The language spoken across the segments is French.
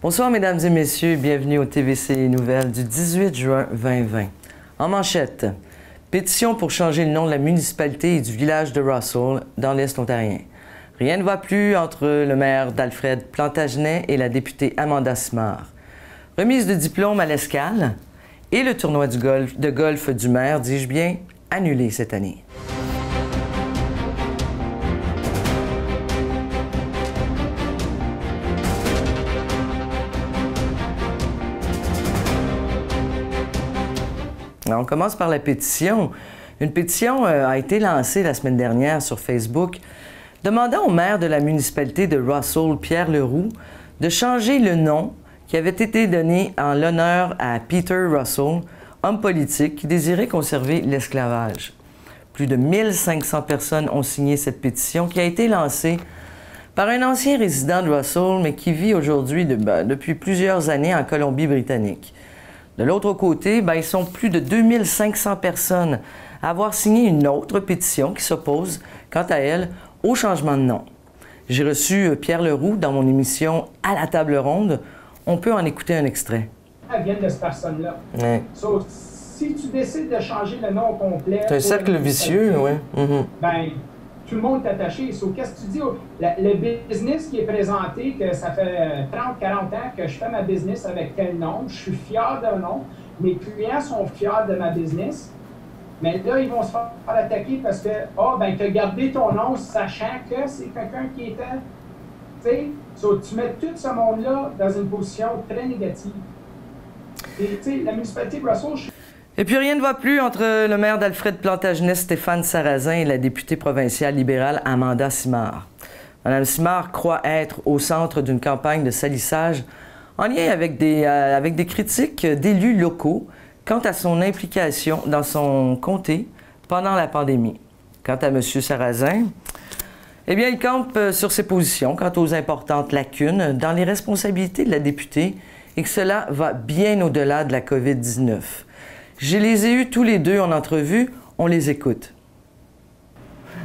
Bonsoir, mesdames et messieurs, bienvenue au TVC Nouvelles du 18 juin 2020. En manchette, pétition pour changer le nom de la municipalité et du village de Russell dans l'Est ontarien. Rien ne va plus entre le maire d'Alfred Plantagenet et la députée Amanda Simard. Remise de diplôme à l'Escale et le tournoi de golf du maire, dis-je bien, annulé cette année. On commence par la pétition. Une pétition a été lancée la semaine dernière sur Facebook demandant au maire de la municipalité de Russell, Pierre Leroux, de changer le nom qui avait été donné en l'honneur à Peter Russell, homme politique qui désirait conserver l'esclavage. Plus de 1500 personnes ont signé cette pétition qui a été lancée par un ancien résident de Russell, mais qui vit aujourd'hui depuis plusieurs années en Colombie-Britannique. De l'autre côté, ils sont plus de 2500 personnes à avoir signé une autre pétition qui s'oppose, quant à elle, au changement de nom. J'ai reçu Pierre Leroux dans mon émission « À la table ronde ». On peut en écouter un extrait. Elles viennent de cette personne-là. Ouais. So, si tu décides de changer le nom complet... C'est un cercle vicieux, oui. Tout le monde est attaché. So, qu'est-ce que tu dis? Le business qui est présenté, que ça fait 30-40 ans que je fais ma business avec tel nom, je suis fier d'un nom, mes clients sont fiers de ma business, mais là, ils vont se faire attaquer parce que, tu as gardé ton nom sachant que c'est quelqu'un qui était... Tu sais, tu mets tout ce monde-là dans une position très négative. Et tu sais, la municipalité de Russell... Et puis rien ne va plus entre le maire d'Alfred Plantagenet, Stéphane Sarrazin, et la députée provinciale libérale Amanda Simard. Mme Simard croit être au centre d'une campagne de salissage en lien avec des critiques d'élus locaux quant à son implication dans son comté pendant la pandémie. Quant à M. Sarrazin, eh bien, il campe sur ses positions quant aux importantes lacunes dans les responsabilités de la députée et que cela va bien au-delà de la COVID-19. Je les ai eus tous les deux en entrevue, on les écoute.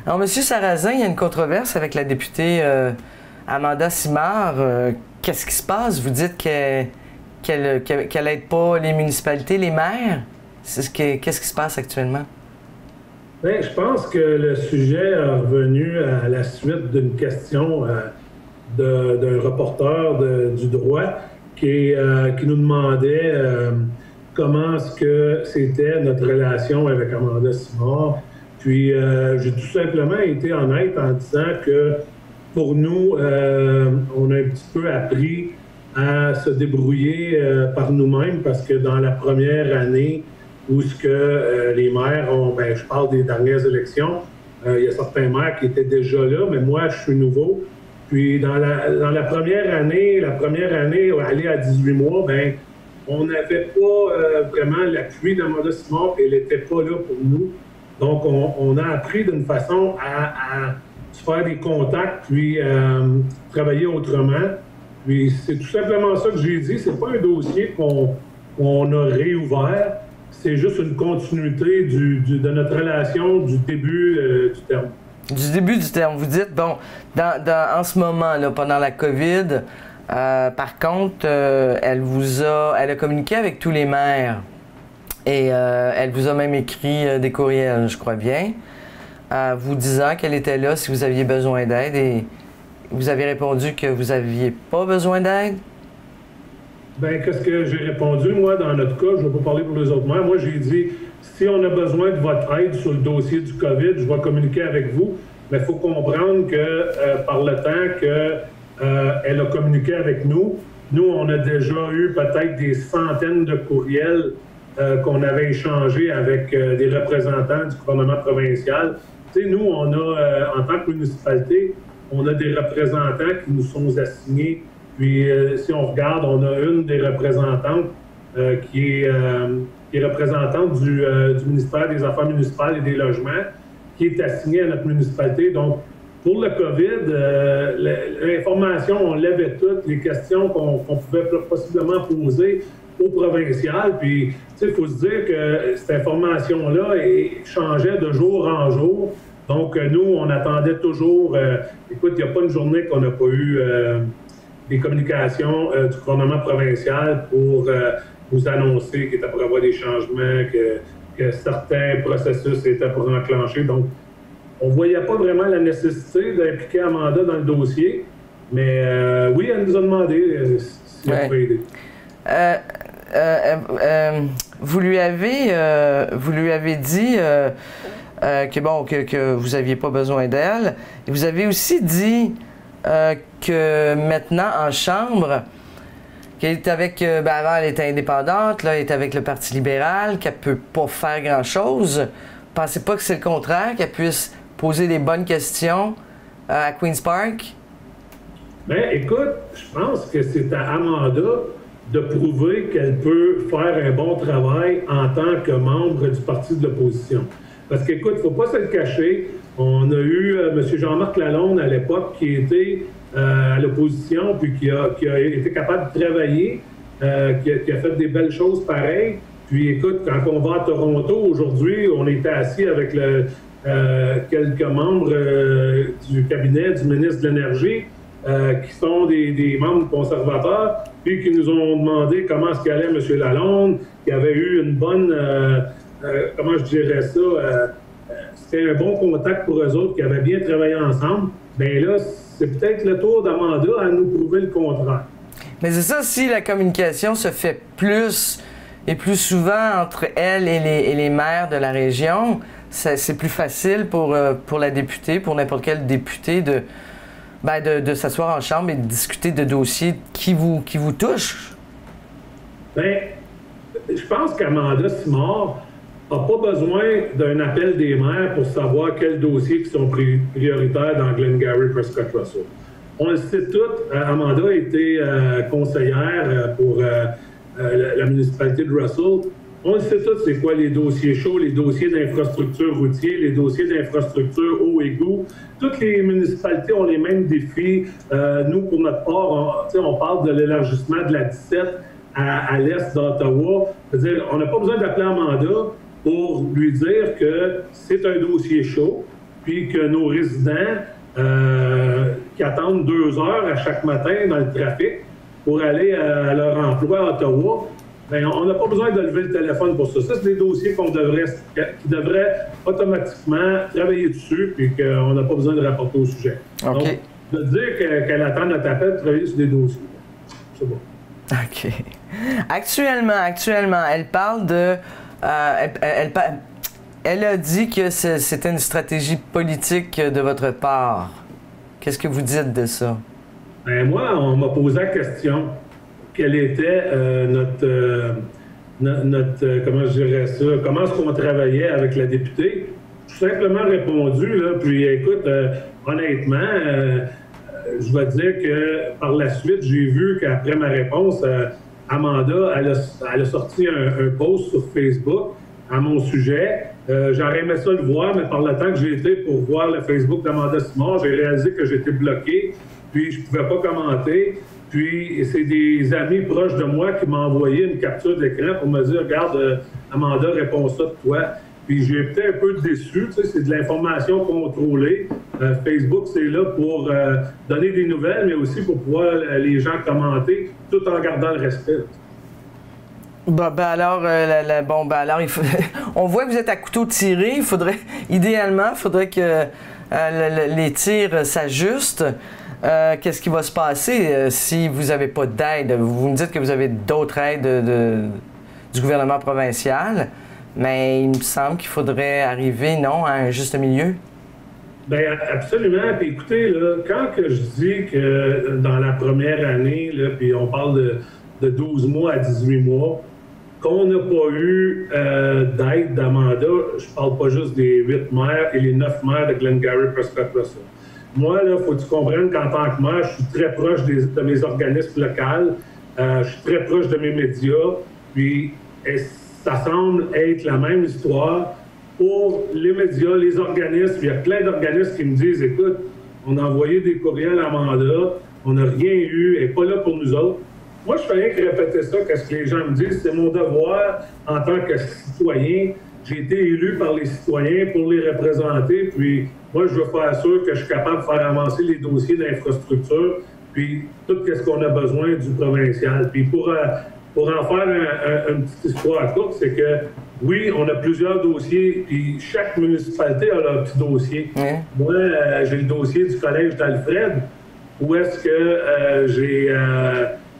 Alors, M. Sarrazin, il y a une controverse avec la députée Amanda Simard. Qu'est-ce qui se passe? Vous dites qu'elle n'aide pas les municipalités, les maires? Qu'est-ce qui se passe actuellement? Bien, je pense que le sujet est revenu à la suite d'une question d'un reporter du droit qui nous demandait comment est-ce que c'était notre relation avec Amanda Simard. Puis j'ai tout simplement été honnête en disant que pour nous, on a un petit peu appris à se débrouiller par nous-mêmes parce que dans la première année où les maires ont, je parle des dernières élections, il y a certains maires qui étaient déjà là, mais moi, je suis nouveau. Puis dans la première année, aller à 18 mois, on n'avait pas vraiment l'appui d'Amanda Simard, elle n'était pas là pour nous. Donc, on a appris d'une façon à se faire des contacts, puis travailler autrement. Puis c'est tout simplement ça que j'ai dit. C'est pas un dossier qu'on a réouvert. C'est juste une continuité de notre relation du début du terme. Du début du terme. Vous dites, en ce moment, là, pendant la COVID, par contre, elle a communiqué avec tous les maires et elle vous a même écrit des courriels, je crois bien, vous disant qu'elle était là si vous aviez besoin d'aide et vous avez répondu que vous n'aviez pas besoin d'aide? Qu'est-ce que j'ai répondu, moi, dans notre cas? Je ne vais pas parler pour les autres maires. Moi, j'ai dit, si on a besoin de votre aide sur le dossier du COVID, je vais communiquer avec vous, mais il faut comprendre que par le temps qu'elle a communiqué avec nous, on a déjà eu peut-être des centaines de courriels qu'on avait échangés avec des représentants du gouvernement provincial. Tu sais, nous, on a, en tant que municipalité, on a des représentants qui nous sont assignés. Puis, si on regarde, on a une des représentantes qui est représentante du ministère des Affaires municipales et des Logements, qui est assignée à notre municipalité. Donc, pour le COVID, l'information, on l'avait toutes, les questions qu'on pouvait possiblement poser au provincial. Puis, tu sais, il faut se dire que cette information-là changeait de jour en jour. Donc, nous, on attendait toujours... écoute, il n'y a pas une journée qu'on n'a pas eu des communications du gouvernement provincial pour vous annoncer qu'il était pour avoir des changements, que certains processus étaient pour enclencher. Donc, on ne voyait pas vraiment la nécessité d'impliquer Amanda dans le dossier, mais oui, elle nous a demandé si elle pouvait aider. Vous lui avez dit que vous n'aviez pas besoin d'elle. Et vous avez aussi dit que maintenant, en Chambre, qu'elle est avec... avant, elle était indépendante, là, elle est avec le Parti libéral, qu'elle ne peut pas faire grand-chose. Pensez pas que c'est le contraire, qu'elle puisse poser des bonnes questions à Queen's Park? Bien, écoute, je pense que c'est à Amanda de prouver qu'elle peut faire un bon travail en tant que membre du parti de l'opposition. Parce qu'écoute, il ne faut pas se le cacher, on a eu M. Jean-Marc Lalonde à l'époque qui était à l'opposition, puis qui a été capable de travailler, qui a fait des belles choses pareilles. Puis écoute, quand on va à Toronto aujourd'hui, on était assis avec quelques membres du cabinet du ministre de l'Énergie, qui sont des membres conservateurs, puis qui nous ont demandé comment est-ce qu'allait M. Lalonde, qui avait eu une bonne, comment je dirais ça, c'était un bon contact pour eux autres, qui avaient bien travaillé ensemble. Bien là, c'est peut-être le tour d'Amanda à nous prouver le contraire. Mais c'est ça, si la communication se fait plus et plus souvent entre elle et les maires de la région, c'est plus facile pour la députée, pour n'importe quel député de s'asseoir en chambre et de discuter de dossiers qui vous touchent. Bien, je pense qu'Amanda Simard n'a pas besoin d'un appel des maires pour savoir quels dossiers qui sont prioritaires dans Glengarry Prescott Russell. On le sait tous, Amanda a été conseillère pour la municipalité de Russell. On le sait tous, c'est quoi les dossiers chauds, les dossiers d'infrastructures routières, les dossiers d'infrastructures eau et goût. Toutes les municipalités ont les mêmes défis. Nous, pour notre part, on parle de l'élargissement de la 17 à l'est d'Ottawa. C'est-à-dire, on n'a pas besoin d'appeler Amanda pour lui dire que c'est un dossier chaud, puis que nos résidents qui attendent 2 heures à chaque matin dans le trafic pour aller à leur emploi à Ottawa, bien, on n'a pas besoin de lever le téléphone pour ça. Ça, c'est des dossiers qui devraient automatiquement travailler dessus, puis qu'on n'a pas besoin de rapporter au sujet. Okay. Donc, de dire qu'elle attend notre appel pour travailler sur des dossiers, c'est bon. OK. Actuellement, elle parle de... elle a dit que c'était une stratégie politique de votre part. Qu'est-ce que vous dites de ça? Ben moi, on m'a posé la question. Quelle était notre comment je dirais ça, comment est-ce qu'on travaillait avec la députée? J'ai simplement répondu, là, puis écoute, honnêtement, je vais dire que par la suite, j'ai vu qu'après ma réponse, Amanda, elle a sorti un post sur Facebook à mon sujet. J'aurais aimé ça le voir, mais par le temps que j'ai été pour voir le Facebook d'Amanda Simard, j'ai réalisé que j'étais bloqué, puis je ne pouvais pas commenter. Puis c'est des amis proches de moi qui m'ont envoyé une capture d'écran pour me dire « Regarde, Amanda répond ça de toi ». Puis j'ai été un peu déçu, tu sais, c'est de l'information contrôlée. Facebook, c'est là pour donner des nouvelles, mais aussi pour pouvoir les gens commenter, tout en gardant le respect. On voit que vous êtes à couteau tiré. Idéalement, il faudrait que les tirs s'ajustent. Qu'est-ce qui va se passer si vous n'avez pas d'aide? Vous me dites que vous avez d'autres aides du gouvernement provincial, mais il me semble qu'il faudrait arriver, non, à un juste milieu? Bien, absolument. Puis écoutez, là, quand que je dis que dans la première année, là, puis on parle de 12 mois à 18 mois, qu'on n'a pas eu d'aide d'Amanda, je parle pas juste des 8 maires et les 9 maires de Glengarry Prescott Russell. Moi, là, faut que tu comprennes qu'en tant que maire, je suis très proche de mes organismes locaux, je suis très proche de mes médias, puis ça semble être la même histoire pour les médias, les organismes. Il y a plein d'organismes qui me disent, écoute, on a envoyé des courriels à Amanda, on n'a rien eu, elle n'est pas là pour nous autres. Moi, je fais rien que répéter ça, qu'est-ce que les gens me disent, c'est mon devoir en tant que citoyen. J'ai été élu par les citoyens pour les représenter, puis moi, je veux faire sûr que je suis capable de faire avancer les dossiers d'infrastructure, puis tout ce qu'on a besoin du provincial. Puis pour en faire une petite histoire courte, c'est que oui, on a plusieurs dossiers, puis chaque municipalité a leur petit dossier. Moi, j'ai le dossier du collège d'Alfred, où est-ce que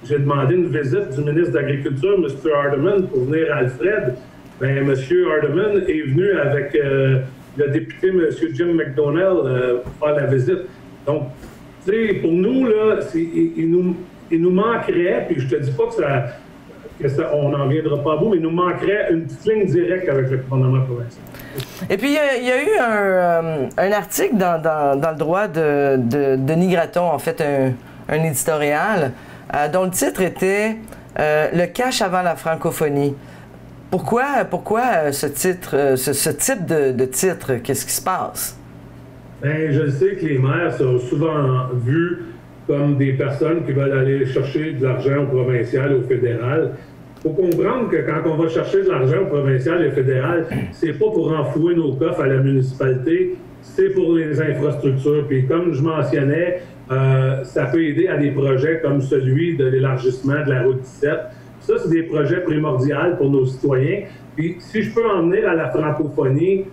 j'ai demandé une visite du ministre de l'Agriculture, M. Hardeman, pour venir à Alfred. Bien, M. Hardeman est venu avec le député, M. Jim McDonnell, pour faire la visite. Donc, tu sais, pour nous, là, il nous manquerait, puis je te dis pas on n'en viendra pas à bout, mais il nous manquerait une petite ligne directe avec le gouvernement provincial. Et puis, il y a eu un article dans le droit de Denis Gratton, en fait, un éditorial, dont le titre était « Le cash avant la francophonie ». Pourquoi ce titre, ce type de titre? Qu'est-ce qui se passe? Bien, je sais que les maires sont souvent vus comme des personnes qui veulent aller chercher de l'argent au provincial et au fédéral. Il faut comprendre que quand on va chercher de l'argent au provincial et au fédéral, c'est pas pour renflouer nos coffres à la municipalité, c'est pour les infrastructures. Puis comme je mentionnais, ça peut aider à des projets comme celui de l'élargissement de la route 17. Ça, c'est des projets primordiaux pour nos citoyens. Puis si je peux en venir à la francophonie,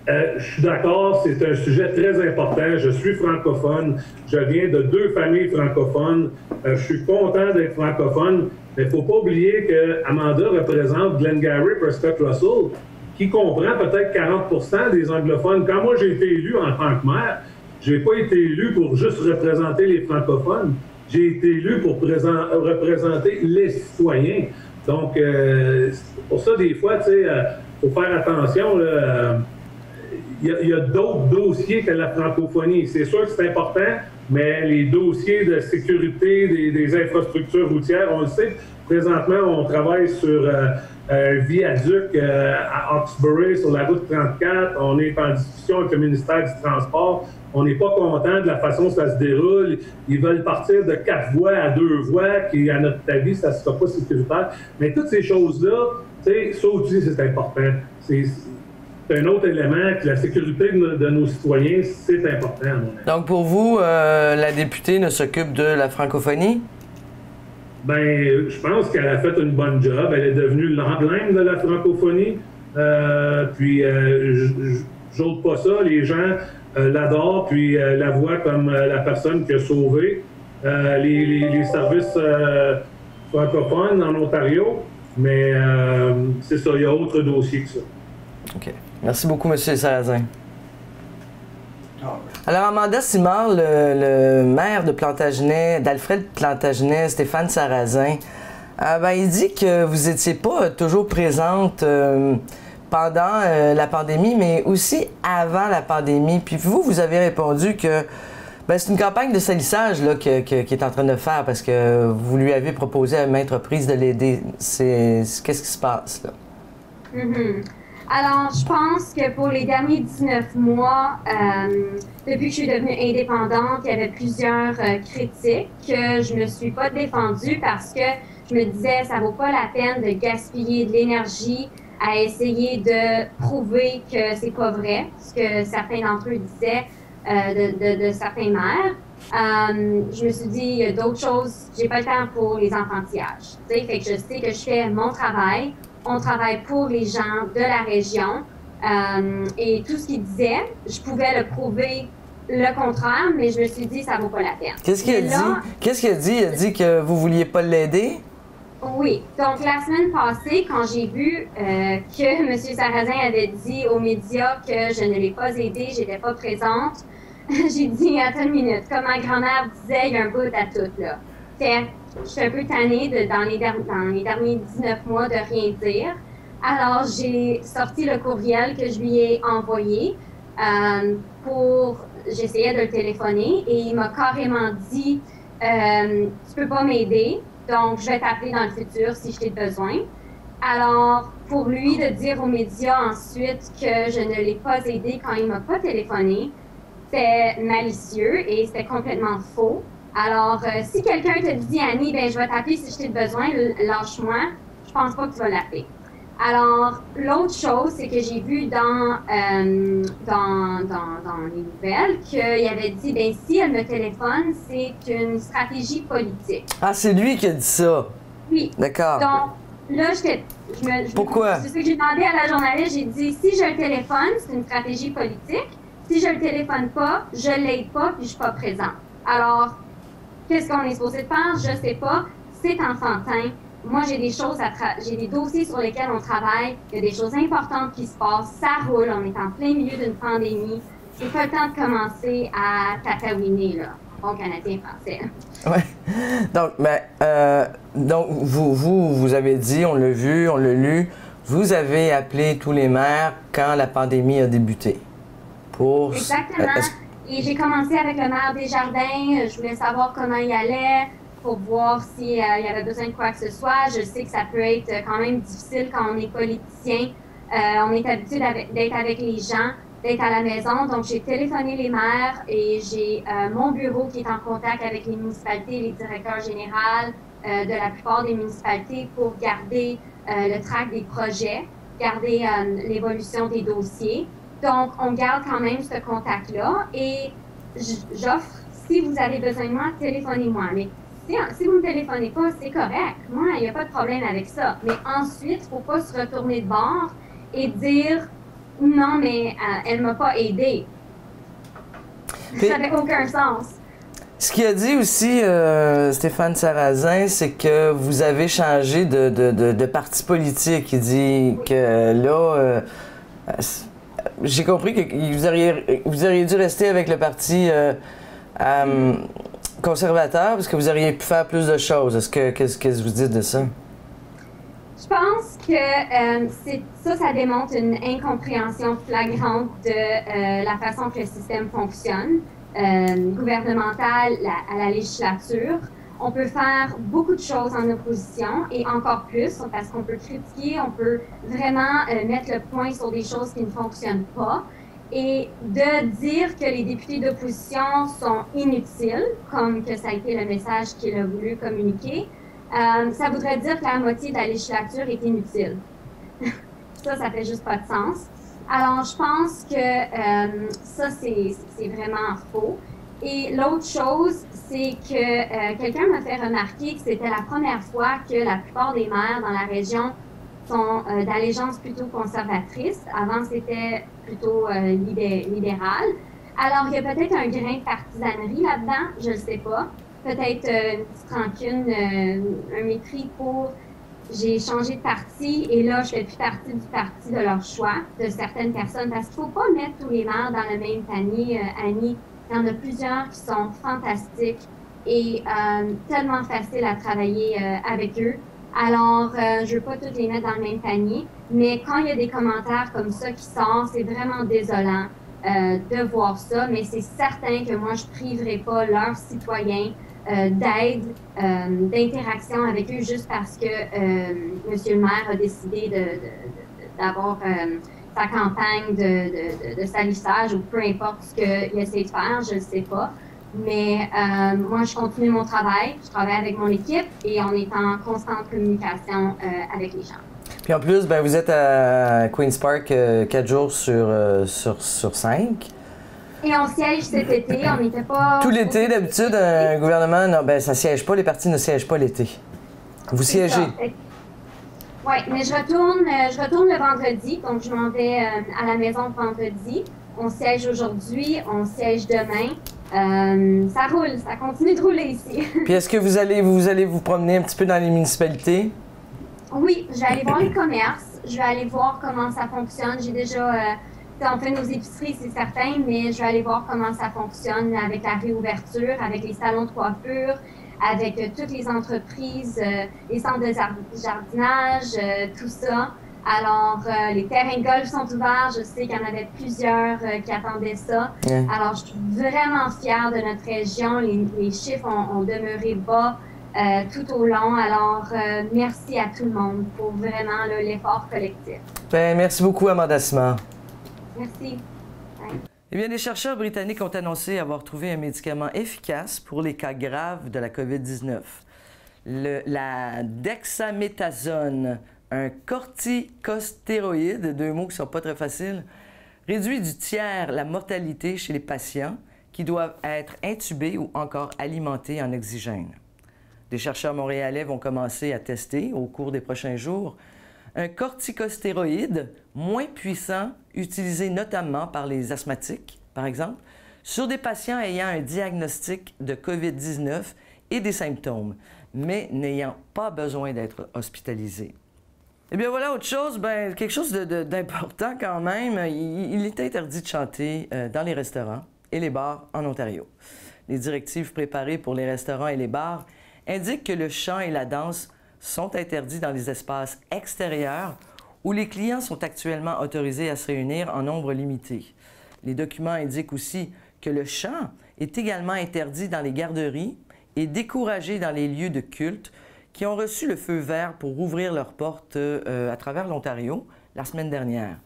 je suis d'accord, c'est un sujet très important. Je suis francophone, je viens de 2 familles francophones. Je suis content d'être francophone, mais il ne faut pas oublier qu'Amanda représente Glengarry Prescott Russell, qui comprend peut-être 40% des anglophones. Quand moi j'ai été élu en tant que maire, je n'ai pas été élu pour juste représenter les francophones. J'ai été élu pour représenter les citoyens. Donc, pour ça, des fois, tu sais, faut faire attention, là. Il y a d'autres dossiers que la francophonie. C'est sûr que c'est important, mais les dossiers de sécurité des infrastructures routières, on le sait, présentement, on travaille sur un viaduc à Hawkesbury sur la route 34. On est en discussion avec le ministère du Transport. On n'est pas content de la façon dont ça se déroule. Ils veulent partir de 4 voies à 2 voies, qui, à notre avis, ça ne sera pas sécuritaire. Mais toutes ces choses-là, tu sais, ça aussi, c'est important. C'est un autre élément que la sécurité de nos citoyens, c'est important, à mon avis. Donc, pour vous, la députée ne s'occupe de la francophonie? Bien, je pense qu'elle a fait une bonne job. Elle est devenue l'emblème de la francophonie. Puis, j'ôte pas ça. Les gens l'adorent, puis la voient comme la personne qui a sauvé les services francophones en Ontario. Mais c'est ça, il y a autre dossier que ça. OK. Merci beaucoup, M. Sarrazin. Alors, Amanda Simard, le maire de Plantagenet, d'Alfred Plantagenet, Stéphane Sarrazin, il dit que vous n'étiez pas toujours présente pendant la pandémie, mais aussi avant la pandémie. Puis vous avez répondu que c'est une campagne de salissage là, qui est en train de faire parce que vous lui avez proposé à maintes reprises de l'aider. Qu'est-ce qui se passe, là? Alors, je pense que pour les derniers 19 mois, depuis que je suis devenue indépendante, il y avait plusieurs critiques que je me suis pas défendue parce que je me disais ça vaut pas la peine de gaspiller de l'énergie à essayer de prouver que c'est pas vrai, ce que certains d'entre eux disaient de certains maires. Je me suis dit, il y a d'autres choses, j'ai pas le temps pour les enfantillages. Fait que je sais que je fais mon travail. On travaille pour les gens de la région et tout ce qu'il disait, je pouvais le prouver le contraire, mais je me suis dit ça vaut pas la peine. Qu'est-ce qu'il a dit? Qu'est-ce qu'il a dit? Il a dit que vous vouliez pas l'aider? Oui. Donc, la semaine passée, quand j'ai vu que M. Sarrazin avait dit aux médias que je ne l'ai pas aidé, j'étais pas présente, j'ai dit, attends une minute, comme ma grand-mère disait, il y a un bout à tout, là. Je suis un peu tannée dans les derniers 19 mois de rien dire. Alors, j'ai sorti le courriel que je lui ai envoyé j'essayais de le téléphoner et il m'a carrément dit tu peux pas m'aider, donc je vais t'appeler dans le futur si je t'ai besoin. Alors, pour lui de dire aux médias ensuite que je ne l'ai pas aidé quand il m'a pas téléphoné, c'était malicieux et c'était complètement faux. Alors, si quelqu'un te dit, Annie, je vais t'appeler si je t'ai besoin, lâche-moi, je pense pas que tu vas l'appeler. Alors, l'autre chose, c'est que j'ai vu dans les nouvelles qu'il avait dit, ben si elle me téléphone, c'est une stratégie politique. Ah, c'est lui qui a dit ça? Oui. D'accord. Donc, là, Pourquoi? C'est ce que j'ai demandé à la journaliste. J'ai dit, si je le téléphone, c'est une stratégie politique. Si je le téléphone pas, je l'aide pas, puis je suis pas présent. Alors, qu'est-ce qu'on est supposé de faire? Je sais pas. C'est enfantin. Moi, j'ai j'ai des dossiers sur lesquels on travaille. Il y a des choses importantes qui se passent. Ça roule. On est en plein milieu d'une pandémie. C'est pas le temps de commencer à tatouiner, là. Bon canadien français. Oui. Donc, vous avez dit, on l'a vu, on l'a lu, vous avez appelé tous les maires quand la pandémie a débuté. Exactement. Et j'ai commencé avec le maire Desjardins. Je voulais savoir comment il allait, pour voir s'il y avait besoin de quoi que ce soit. Je sais que ça peut être quand même difficile quand on est politicien. On est habitué d'être avec les gens, d'être à la maison. Donc, j'ai téléphoné les maires et j'ai mon bureau qui est en contact avec les municipalités, les directeurs généraux de la plupart des municipalités pour garder le track des projets, garder l'évolution des dossiers. Donc, on garde quand même ce contact-là et j'offre, si vous avez besoin de moi, téléphonez-moi. Mais si vous ne me téléphonez pas, c'est correct. Moi, il n'y a pas de problème avec ça. Mais ensuite, il ne faut pas se retourner de bord et dire « Non, mais elle ne m'a pas aidé ». Ça n'avait aucun sens. Ce qu'il a dit aussi, Stéphane Sarrazin, c'est que vous avez changé de parti politique. Il dit que là, j'ai compris que vous auriez dû rester avec le parti conservateur parce que vous auriez pu faire plus de choses. Qu'est-ce que vous dites de ça? Je pense que ça démontre une incompréhension flagrante de la façon que le système fonctionne, gouvernemental à la législature. On peut faire beaucoup de choses en opposition et encore plus parce qu'on peut critiquer, on peut vraiment mettre le point sur des choses qui ne fonctionnent pas. Et de dire que les députés d'opposition sont inutiles, comme que ça a été le message qu'il a voulu communiquer, ça voudrait dire que la moitié de la législature est inutile. Ça fait juste pas de sens. Alors, je pense que ça, c'est vraiment faux. Et l'autre chose, c'est que quelqu'un m'a fait remarquer que c'était la première fois que la plupart des maires dans la région sont d'allégeance plutôt conservatrice. Avant, c'était plutôt libéral. Alors, il y a peut-être un grain de partisanerie là-dedans, je ne sais pas. Peut-être une petite rancune, un mépris pour j'ai changé de parti et là, je ne fais plus partie du parti de leur choix, de certaines personnes. Parce qu'il ne faut pas mettre tous les maires dans le même panier, Annie. Il y en a plusieurs qui sont fantastiques et tellement faciles à travailler avec eux. Alors, je ne veux pas toutes les mettre dans le même panier, mais quand il y a des commentaires comme ça qui sortent, c'est vraiment désolant de voir ça, mais c'est certain que moi, je ne priverai pas leurs citoyens d'aide, d'interaction avec eux juste parce que Monsieur le maire a décidé d'avoir sa campagne de salissage ou peu importe ce qu'il essaie de faire, je ne sais pas. Mais moi, je continue mon travail, je travaille avec mon équipe et on est en constante communication avec les gens. Puis en plus, ben, vous êtes à Queen's Park 4 jours sur 5. Et on siège cet été, on n'était pas... Tout l'été, d'habitude, un gouvernement, non, ben, ça ne siège pas, les partis ne siègent pas l'été. Vous siégez? Oui, mais je retourne le vendredi, donc je m'en vais à la maison le vendredi. On siège aujourd'hui, on siège demain. Ça roule, ça continue de rouler ici. Puis est-ce que vous allez vous promener un petit peu dans les municipalités? Oui, je vais aller voir les commerces, je vais aller voir comment ça fonctionne. J'ai déjà, on fait nos épiceries, c'est certain, mais je vais aller voir comment ça fonctionne avec la réouverture, avec les salons de coiffure, avec toutes les entreprises, les centres de jardinage, tout ça. Alors, les terrains de golf sont ouverts. Je sais qu'il y en avait plusieurs qui attendaient ça. Yeah. Alors, je suis vraiment fière de notre région. Les chiffres ont demeuré bas tout au long. Alors, merci à tout le monde pour vraiment l'effort collectif. Bien, merci beaucoup, Amanda Simard. Merci. Bye. Eh bien, les chercheurs britanniques ont annoncé avoir trouvé un médicament efficace pour les cas graves de la COVID-19. La dexaméthasone Un corticostéroïde, deux mots qui ne sont pas très faciles, réduit du tiers la mortalité chez les patients qui doivent être intubés ou encore alimentés en oxygène. Des chercheurs montréalais vont commencer à tester au cours des prochains jours un corticostéroïde moins puissant, utilisé notamment par les asthmatiques, par exemple, sur des patients ayant un diagnostic de COVID-19 et des symptômes, mais n'ayant pas besoin d'être hospitalisés. Eh bien voilà, autre chose, quelque chose d'important quand même, il est interdit de chanter dans les restaurants et les bars en Ontario. Les directives préparées pour les restaurants et les bars indiquent que le chant et la danse sont interdits dans les espaces extérieurs où les clients sont actuellement autorisés à se réunir en nombre limité. Les documents indiquent aussi que le chant est également interdit dans les garderies et découragé dans les lieux de culte qui ont reçu le feu vert pour ouvrir leurs portes à travers l'Ontario la semaine dernière.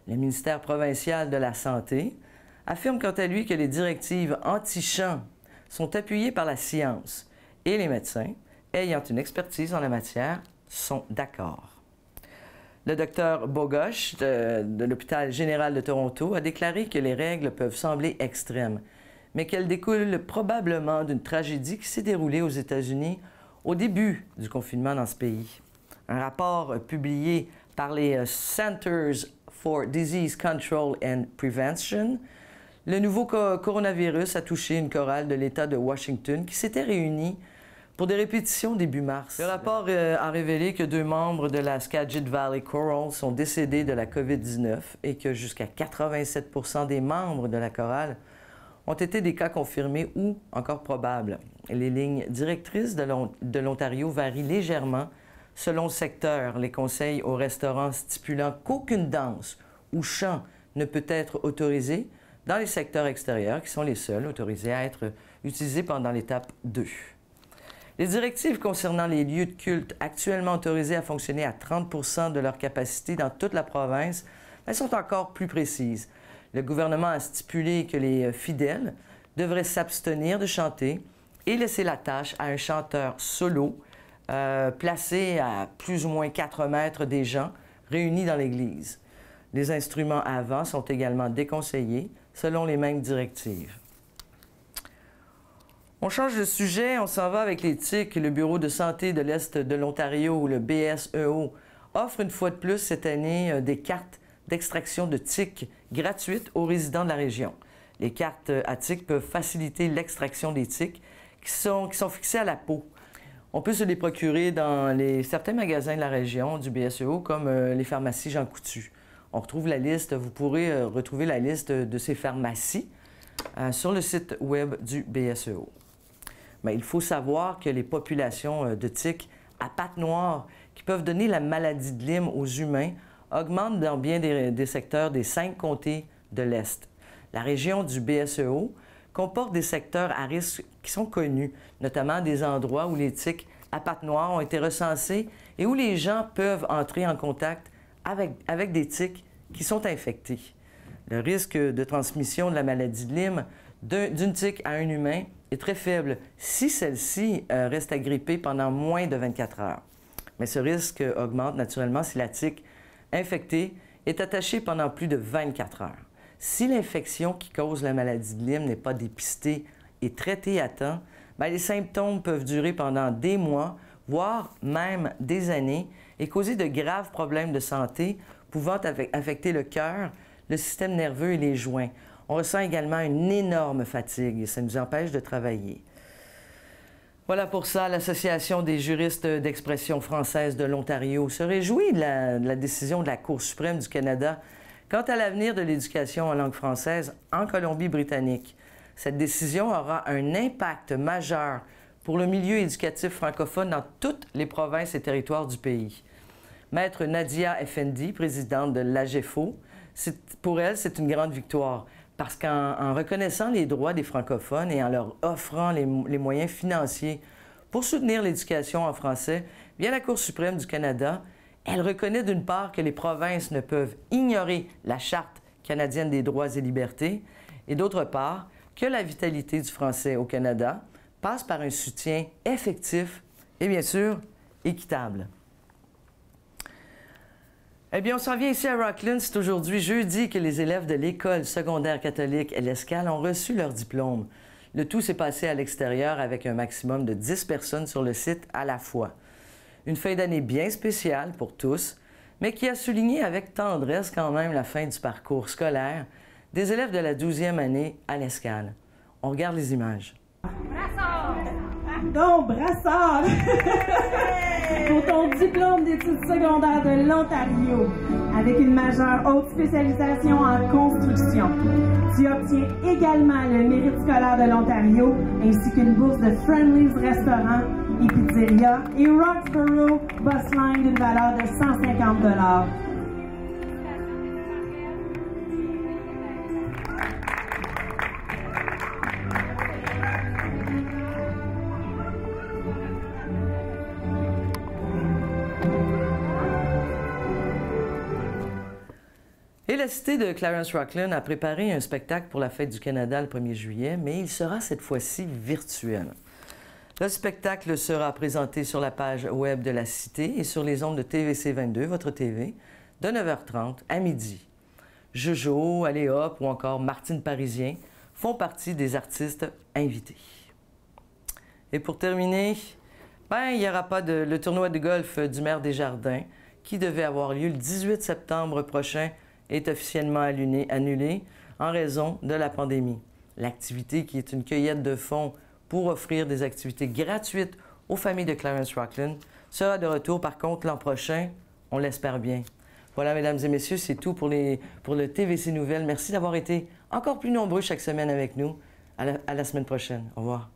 Le ministère provincial de la Santé affirme quant à lui que les directives anti-chant sont appuyées par la science et les médecins, ayant une expertise en la matière, sont d'accord. Le docteur Bogosh de l'Hôpital général de Toronto a déclaré que les règles peuvent sembler extrêmes, mais qu'elles découlent probablement d'une tragédie qui s'est déroulée aux États-Unis au début du confinement dans ce pays. Un rapport publié par les Centers for Disease Control and Prevention, le nouveau coronavirus a touché une chorale de l'État de Washington qui s'était réunie pour des répétitions début mars. Le rapport a révélé que 2 membres de la Skagit Valley Choral sont décédés de la COVID-19 et que jusqu'à 87 % des membres de la chorale ont été des cas confirmés ou encore probables. Les lignes directrices de l'Ontario varient légèrement selon le secteur. Les conseils aux restaurants stipulant qu'aucune danse ou chant ne peut être autorisé dans les secteurs extérieurs, qui sont les seuls autorisés à être utilisés pendant l'étape 2. Les directives concernant les lieux de culte actuellement autorisés à fonctionner à 30 % de leur capacité dans toute la province, elles sont encore plus précises. Le gouvernement a stipulé que les fidèles devraient s'abstenir de chanter et laisser la tâche à un chanteur solo placé à plus ou moins 4 mètres des gens réunis dans l'église. Les instruments à vent sont également déconseillés selon les mêmes directives. On change de sujet, on s'en va avec les tiques. Le Bureau de santé de l'Est de l'Ontario, le BSEO, offre une fois de plus cette année des cartes d'extraction de tiques gratuites aux résidents de la région. Les cartes à tiques peuvent faciliter l'extraction des tiques qui sont fixées à la peau. On peut se les procurer dans certains magasins de la région du BSEO, comme les pharmacies Jean Coutu. On retrouve la liste, vous pourrez retrouver la liste de ces pharmacies sur le site web du BSEO. Mais il faut savoir que les populations de tiques à pattes noires qui peuvent donner la maladie de Lyme aux humains augmentent dans bien des secteurs des 5 comtés de l'Est. La région du BSEO comporte des secteurs à risque qui sont connus, notamment des endroits où les tiques à pattes noires ont été recensés et où les gens peuvent entrer en contact avec des tiques qui sont infectés. Le risque de transmission de la maladie de Lyme d'une tique à un humain est très faible si celle-ci reste agrippée pendant moins de 24 heures. Mais ce risque augmente naturellement si la tique infectée est attachée pendant plus de 24 heures. Si l'infection qui cause la maladie de Lyme n'est pas dépistée et traitée à temps, les symptômes peuvent durer pendant des mois, voire même des années, et causer de graves problèmes de santé pouvant affecter le cœur, le système nerveux et les joints. On ressent également une énorme fatigue et ça nous empêche de travailler. Voilà pour ça, l'Association des juristes d'expression française de l'Ontario se réjouit de la décision de la Cour suprême du Canada quant à l'avenir de l'éducation en langue française en Colombie-Britannique. Cette décision aura un impact majeur pour le milieu éducatif francophone dans toutes les provinces et territoires du pays. Maître Nadia Effendi, présidente de l'AGEFO, pour elle, c'est une grande victoire parce qu'en reconnaissant les droits des francophones et en leur offrant les moyens financiers pour soutenir l'éducation en français, via la Cour suprême du Canada, elle reconnaît d'une part que les provinces ne peuvent ignorer la Charte canadienne des droits et libertés et d'autre part que la vitalité du français au Canada passe par un soutien effectif et bien sûr équitable. Eh bien, on s'en vient ici à Rockland. C'est aujourd'hui jeudi que les élèves de l'école secondaire catholique L'Escale ont reçu leur diplôme. Le tout s'est passé à l'extérieur avec un maximum de 10 personnes sur le site à la fois. Une fin d'année bien spéciale pour tous, mais qui a souligné avec tendresse quand même la fin du parcours scolaire des élèves de la 12e année à L'Escale. On regarde les images. Brassard! Donc, Brassard! Pour ton diplôme d'études secondaires de l'Ontario, avec une majeure haute spécialisation en construction. Tu obtiens également le mérite scolaire de l'Ontario, ainsi qu'une bourse de Friendly's Restaurant et Pizzeria et Roxborough Busline d'une valeur de 150 $. Et la cité de Clarence Rockland a préparé un spectacle pour la Fête du Canada le 1er juillet, mais il sera cette fois-ci virtuel. Le spectacle sera présenté sur la page web de la cité et sur les ondes de TVC 22, votre TV, de 9h30 à midi. Jojo, Aléop ou encore Martine Parisien font partie des artistes invités. Et pour terminer, il n'y aura pas le tournoi de golf du maire Desjardins qui devait avoir lieu le 18 septembre prochain est officiellement annulé en raison de la pandémie. L'activité, qui est une cueillette de fonds pour offrir des activités gratuites aux familles de Clarence Rockland, sera de retour par contre l'an prochain, on l'espère bien. Voilà, mesdames et messieurs, c'est tout pour le TVC Nouvelles. Merci d'avoir été encore plus nombreux chaque semaine avec nous. À la semaine prochaine. Au revoir.